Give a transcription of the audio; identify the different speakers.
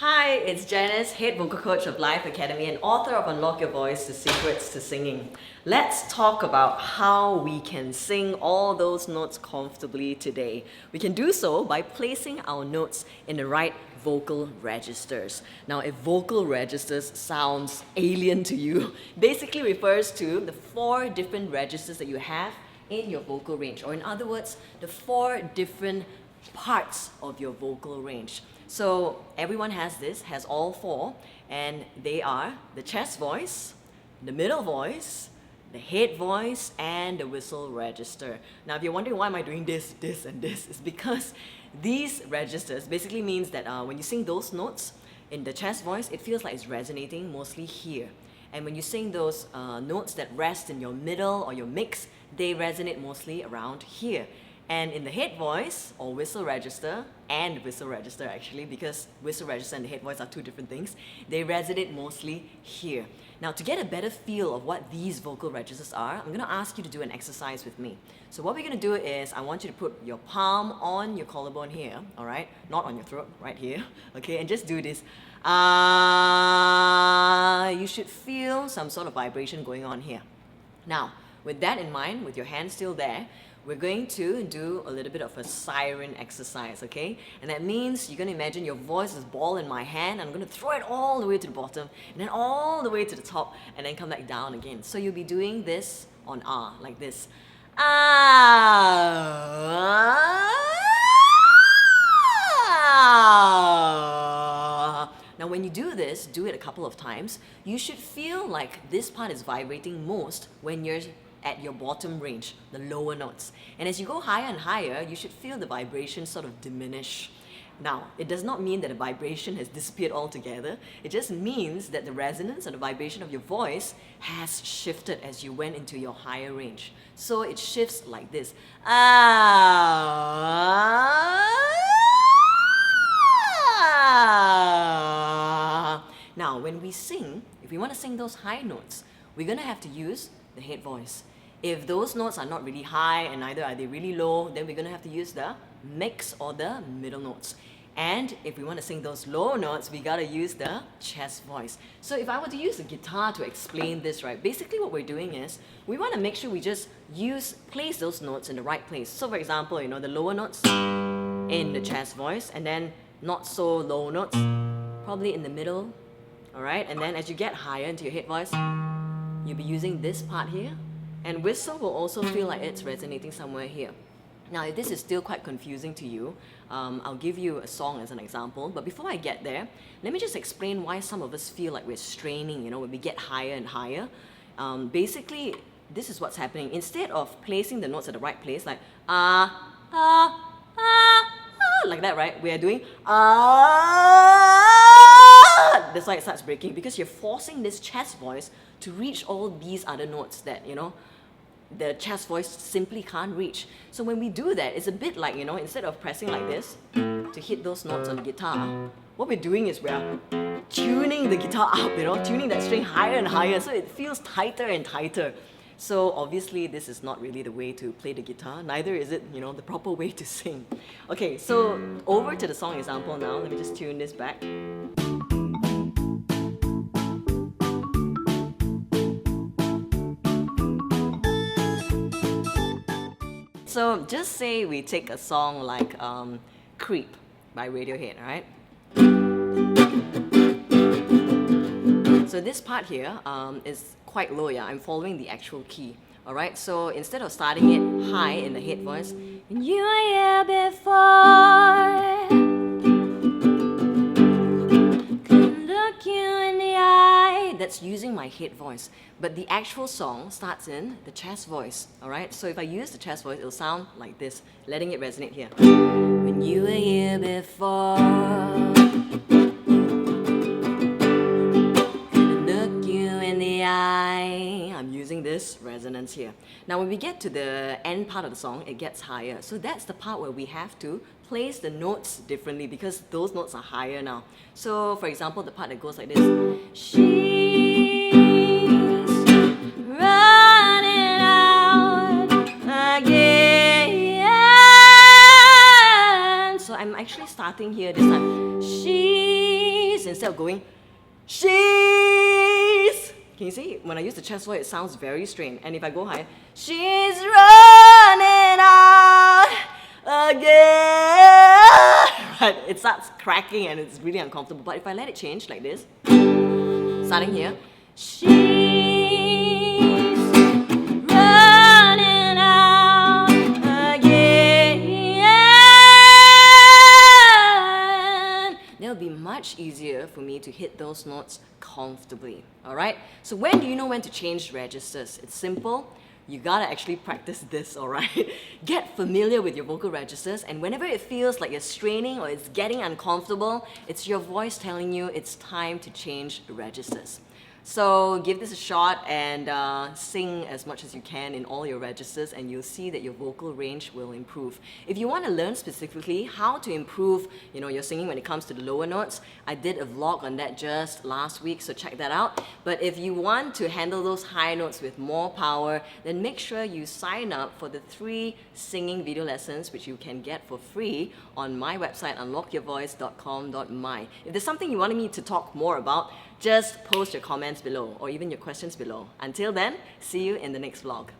Speaker 1: Hi, it's Janice, head vocal coach of Life Academy and author of Unlock Your Voice, The Secrets to Singing. Let's talk about how we can sing all those notes comfortably today. We can do so by placing our notes in the right vocal registers. Now, if vocal registers sounds alien to you, basically refers to the 4 different registers that you have in your vocal range, or in other words, the 4 different parts of your vocal range. So everyone has all 4, and they are the chest voice, the middle voice, the head voice, and the whistle register. Now, if you're wondering why am I doing this, and this, it's because these registers basically means that when you sing those notes in the chest voice, it feels like it's resonating mostly here. And when you sing those notes that rest in your middle or your mix, they resonate mostly around here. And in the head voice, or whistle register, and whistle register actually, because whistle register and the head voice are 2 different things, they resonate mostly here. Now, to get a better feel of what these vocal registers are, I'm going to ask you to do an exercise with me. So what we're going to do is, I want you to put your palm on your collarbone here, alright? Not on your throat, right here, okay? And just do this. You should feel some sort of vibration going on here. Now, with that in mind, with your hand still there, we're going to do a little bit of a siren exercise, okay? And that means you're going to imagine your voice is ball in my hand, and I'm going to throw it all the way to the bottom, and then all the way to the top, and then come back down again. So you'll be doing this on R, like this. Now when you do this, do it a couple of times, you should feel like this part is vibrating most when you're at your bottom range, the lower notes. And as you go higher and higher, you should feel the vibration sort of diminish. Now, it does not mean that the vibration has disappeared altogether. It just means that the resonance and the vibration of your voice has shifted as you went into your higher range. So it shifts like this. Now, when we sing, if we want to sing those high notes, we're going to have to use the head voice. If those notes are not really high and neither are they really low, then we're going to have to use the mix or the middle notes. And if we want to sing those low notes, we got to use the chest voice. So if I were to use a guitar to explain this, right, basically what we're doing is we want to make sure we just place those notes in the right place. So for example, the lower notes in the chest voice, and then not so low notes probably in the middle, all right? And then as you get higher into your head voice, you'll be using this part here, and whistle will also feel like it's resonating somewhere here. Now, if this is still quite confusing to you, I'll give you a song as an example. But before I get there, let me just explain why some of us feel like we're straining, when we get higher and higher. Basically, this is what's happening. Instead of placing the notes at the right place, like like that, right? We are doing that's why it starts breaking, because you're forcing this chest voice to reach all these other notes that, the chest voice simply can't reach. So when we do that, it's a bit like, instead of pressing like this to hit those notes on the guitar, what we're doing is we're tuning the guitar up, tuning that string higher and higher, so it feels tighter and tighter. So obviously this is not really the way to play the guitar, neither is it, the proper way to sing. Okay, so over to the song example now. Let me just tune this back. So just say we take a song like Creep by Radiohead, alright? So this part here is quite low, yeah. I'm following the actual key, alright? So instead of starting it high in the head voice, and you were here before, couldn't look you in the eye. That's using my head voice. But the actual song starts in the chest voice, alright? So if I use the chest voice, it'll sound like this, letting it resonate here. When you were here before, couldn't look you in the eye. I'm using this resonance here. Now when we get to the end part of the song, it gets higher. So that's the part where we have to place the notes differently, because those notes are higher now. So for example, the part that goes like this. She's running out again. So I'm actually starting here this time. She's she's instead of going, she's. Can you see? When I use the chest voice, it sounds very strained. And if I go high, she's running out again. Right? It starts cracking and it's really uncomfortable. But if I let it change like this, starting here, she's running out again. It'll be much easier for me to hit those notes comfortably. Alright? So when do you know when to change registers? It's simple. You gotta actually practice this, alright? Get familiar with your vocal registers, and whenever it feels like you're straining or it's getting uncomfortable, it's your voice telling you it's time to change registers. So give this a shot and sing as much as you can in all your registers, and you'll see that your vocal range will improve. If you want to learn specifically how to improve your singing when it comes to the lower notes, I did a vlog on that just last week, so check that out. But if you want to handle those high notes with more power, then make sure you sign up for the 3 singing video lessons which you can get for free on my website, unlockyourvoice.com.my. If there's something you wanted me to talk more about, just post your comments below or even your questions below. Until then, see you in the next vlog.